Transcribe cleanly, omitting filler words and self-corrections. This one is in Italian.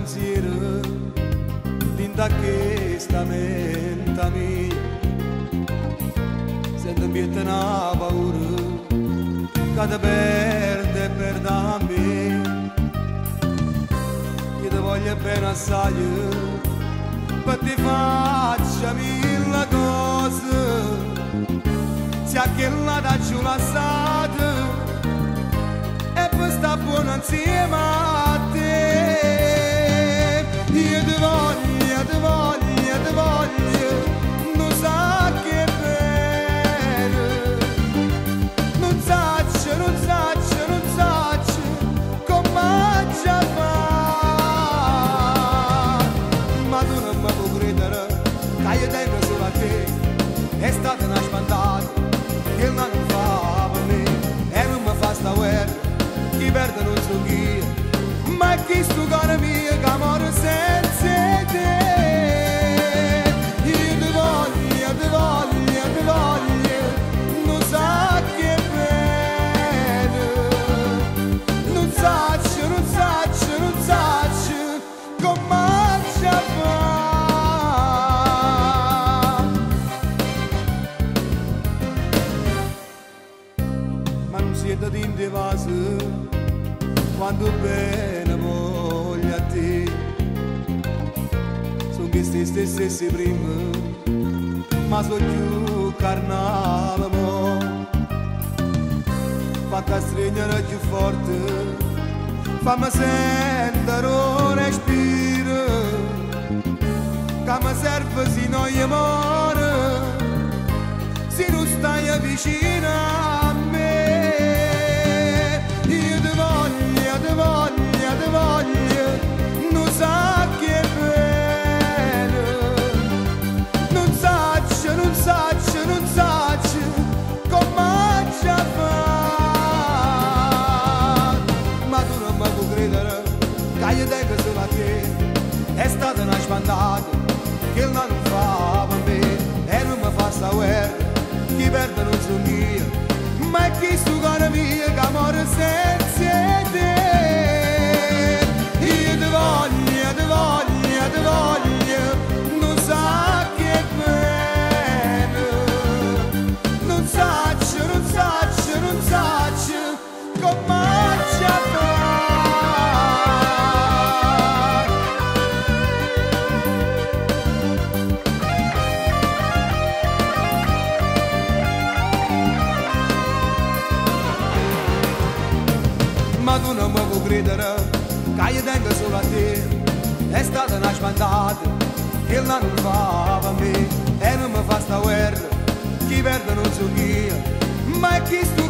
pensiero dinda questa mente mia, sento miete una paura che ti perde e perde a me. Io ti voglio bene assai, per ti faccio mille cose, sia che la da giù lasciata e poi sta buona insieme a te. Io ti voglio, ti voglio, ti voglio, non sa che bene, non saccio, non saccio, non saccio come ci fa. Ma tu non mi puoi credere che io tengo solo a te, è stata una spantata che non fa per me e non mi fa sta guerra, chi perde non so chi, ma chi sto cuore mio che muore senza te. Io ti voglio, ti voglio, ti voglio, non sa che bene, non saccio, non saccio, non saccio come ci fa. Ma non siete di indevaso quando bene voglio a te, sono questi stessi prima, ma sono più carnale mo, fatta stringere più forte, fammi sentere un respiro, che mi serve se non io muore, se non stai vicino a me. Io ti voglio, ti voglio, ti voglio, non sa che bene, non saccio, non saccio, non saccio come ci fa. Ma tu non mi puoi credere che io tengo solo a te, è stata una spantata che non fa per me e non mi fa sta guerra, chi perde non so io, ma chi sto cuore mio che muore senza te. Io ti voglio, ti voglio, ti voglio, non sa che bene, non saccio, non saccio, non saccio come ci fa. Ma tu non mi puoi credere che io tengo solo a te, è stata una spantata che non fa per me e non mi fa sta guerra, chi perde non so io, ma chi sto